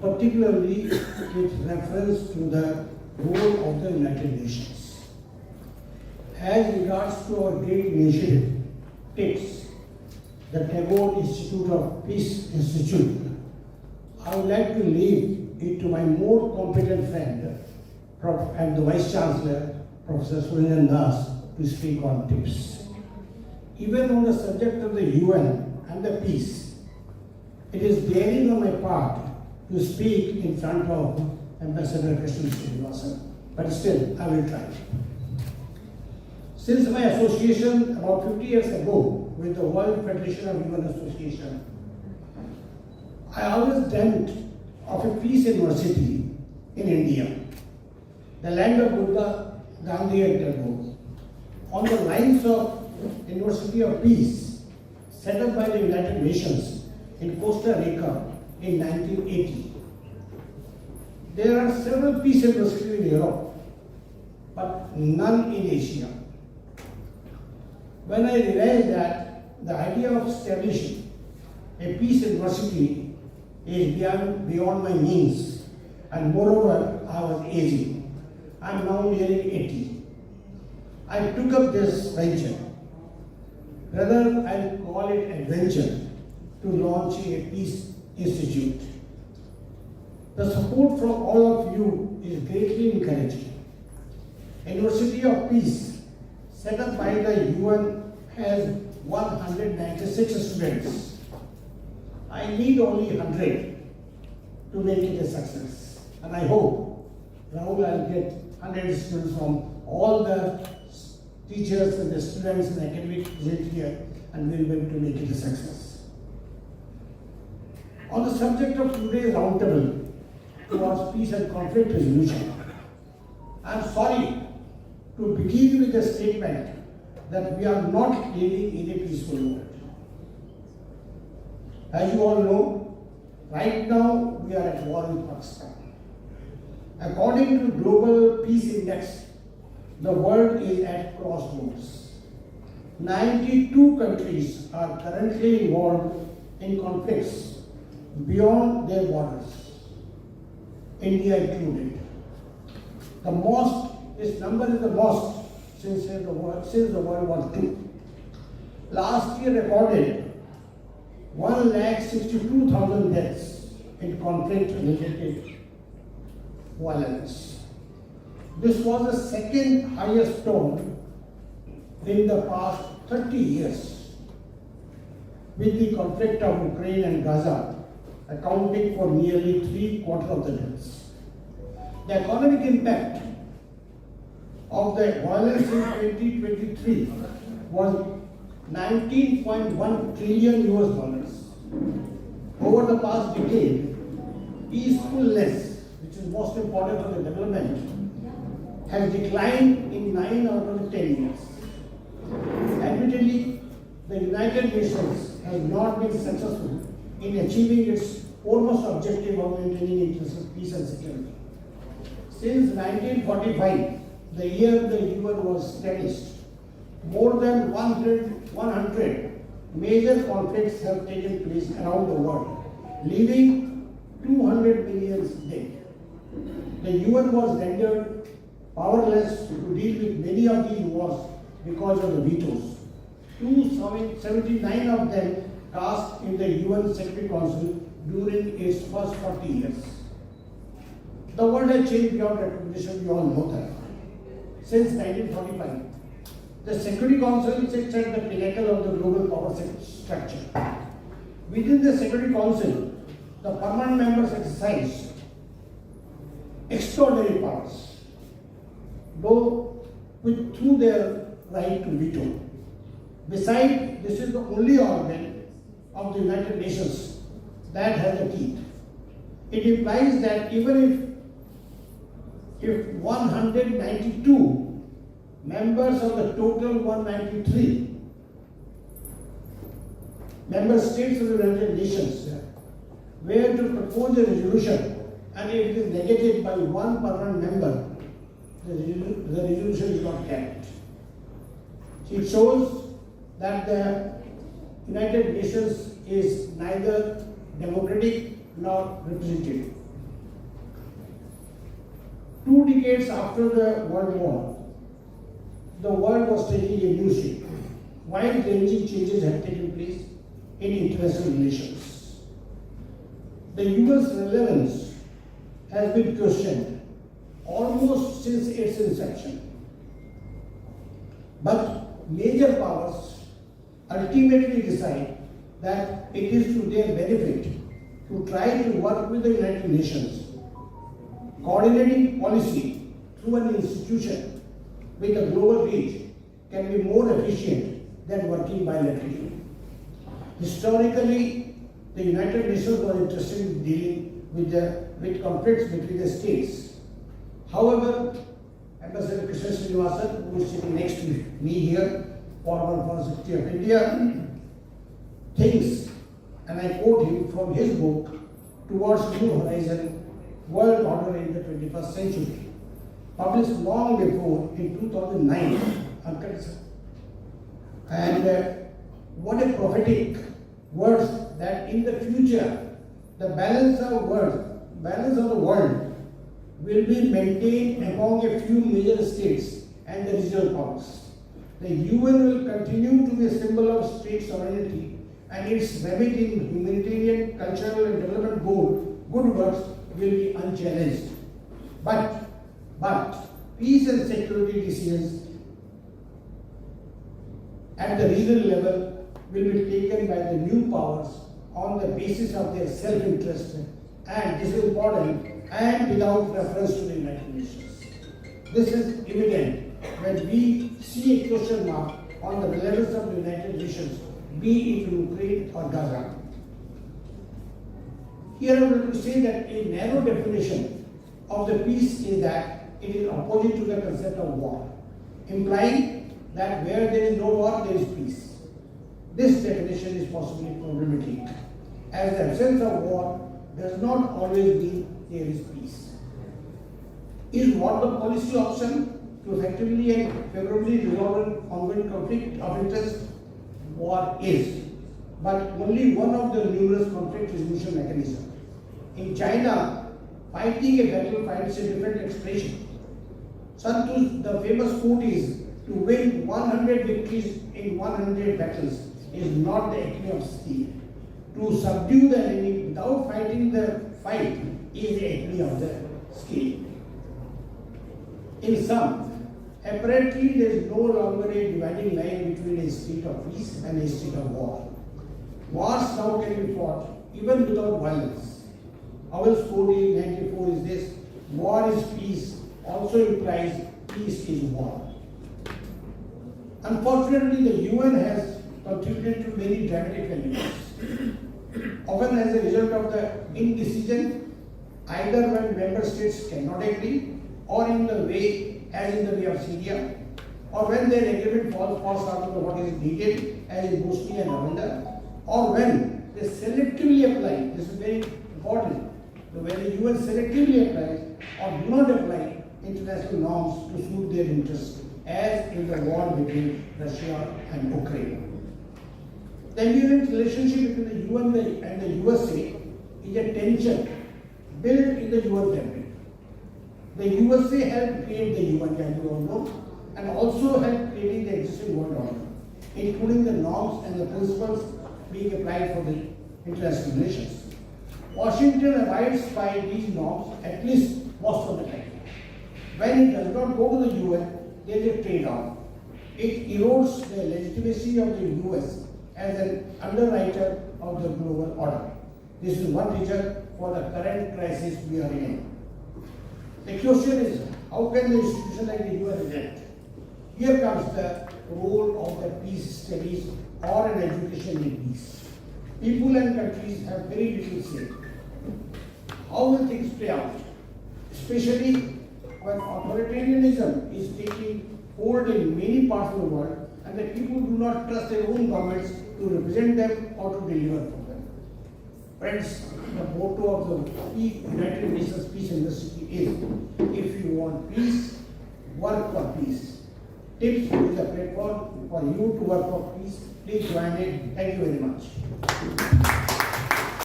particularly with reference to the role of the United Nations. As regards to our great initiative, TIPS, the Tagore Institute of Peace Institute, I would like to leave it to my more competent friend, Prof. and the Vice-Chancellor, Professor SURANJAN, to speak on TIPS. Even on the subject of the UN and the peace, it is daring on my part to speak in front of Ambassador KRISHNAN, but still I will try. Since my association about 50 years ago with the World Federation of Human Association, I always dreamt of a peace university in India, the land of Buddha, Gandhi and Tagore, on the lines of University of Peace set up by the United Nations in Costa Rica in 1980. There are several peace universities in Europe, but none in Asia. When I realized that the idea of establishing a peace university is beyond my means, and moreover, I was aging. I am now nearing 80. I took up this venture. Rather, I'll call it adventure to launch a peace institute. The support from all of you is greatly encouraging. University of Peace, set up by the UN, has 196 students. I need only 100 to make it a success. And I hope, Rahul, I'll get 100 students from all the teachers and the students and academic present here, and we'll be able to make it a success. On the subject of today's roundtable towards peace and conflict resolution, I'm sorry to begin with a statement that we are not living in a peaceful world. As you all know, right now we are at war with Pakistan. According to Global Peace Index, the world is at crossroads. 92 countries are currently involved in conflicts beyond their borders, India included. This number is the most since the World War II. Last year recorded 1,62,000 deaths in conflict-related violence. This was the second highest toll in the past 30 years, with the conflict of Ukraine and Gaza accounting for nearly 3/4 of the deaths. The economic impact of the violence in 2023 was $19.1 trillion US. Over the past decade, peacefulness, which is most important for the development, has declined in 9 out of 10 years. Admittedly, the United Nations has not been successful in achieving its foremost objective of maintaining international peace and security. Since 1945, the year the UN was established, more than 100 major conflicts have taken place around the world, leaving 200 million dead. The UN was rendered powerless to deal with many of these wars because of the vetoes. 279 of them cast in the UN Security Council during its first 40 years. The world has changed beyond recognition, we all know that. Since 1945, the Security Council sits at the pinnacle of the global power structure. Within the Security Council, the permanent members exercise extraordinary powers, though through their right to veto. Besides, this is the only organ of the United Nations that has a teeth. It implies that even if 192 members of the total 193 member states of the United Nations were to propose a resolution and it is negated by one permanent member, the resolution is not carried. It shows that the United Nations is neither democratic nor representative. 2 decades after the World War, the world was taking a new shape. Wide-ranging changes had taken place in international relations. The US relevance has been questioned almost since its inception. But major powers ultimately decide that it is to their benefit to try to work with the United Nations. Coordinating policy through an institution with a global reach can be more efficient than working bilaterally. Historically, the United Nations was interested in dealing with conflicts between the states. However, Ambassador KRISHNAN, who is sitting next to me here, former Foreign Secretary of India, thinks, and I quote him from his book, Towards New Horizon, World Order in the 21st Century, published long before in 2009. And what a prophetic words that in the future, the balance of the world will be maintained among a few major states and the regional powers. The UN will continue to be a symbol of state sovereignty, and its remit in humanitarian, cultural and development good works will be unchallenged. But peace and security decisions at the regional level will be taken by the new powers on the basis of their self-interest, and this is important, and without reference to the United Nations. This is evident when we see a question mark on the relevance of the United Nations, be it Ukraine or Gaza. Here I would like to say that a narrow definition of the peace is that it is opposite to the concept of war, implying that where there is no war, there is peace. This definition is possibly problematic, as the absence of war does not always mean there is peace. Is war the policy option to effectively and favorably resolve an ongoing conflict of interest? War is, but only one of the numerous conflict resolution mechanisms. In China, fighting a battle finds a different expression. Sun Tzu's the famous quote is, to win 100 victories in 100 battles is not the acme of skill. To subdue the enemy without fighting the fight is the acme of the skill. In sum, apparently there is no longer a dividing line between a state of peace and a state of war. Wars now can be fought even without violence. Orwell's quote in 94 is this: war is peace also implies peace is war. Unfortunately, the UN has contributed to many dramatic failures, often as a result of the indecision, either when member states cannot agree, or in the way, as in the way of Syria, or when their agreement falls short of what is needed, as in Bosnia and Rwanda, or when they selectively apply, this is very important, when the UN selectively applies or do not apply international norms to suit their interests, as in the war between Russia and Ukraine. The inherent relationship between the UN and the USA is a tension built in the UN fabric. The USA helped create the UN, as you all know, and also helped creating the existing world order, including the norms and the principles being applied for the international relations. Washington abides by these norms at least most of the time. When it does not go to the UN, there is a trade-off. It erodes the legitimacy of the US as an underwriter of the global order. This is one reason for the current crisis we are in. The question is, how can the institution like the UN react? Here comes the role of the peace studies or an education in peace. People and countries have very little say. How will things play out? Especially when authoritarianism is taking hold in many parts of the world and the people do not trust their own governments to represent them or to deliver for them. Friends, the motto of the United Nations Peace University is, if you want peace, work for peace. Tips is a platform for you to work for peace. Please join it. Thank you very much.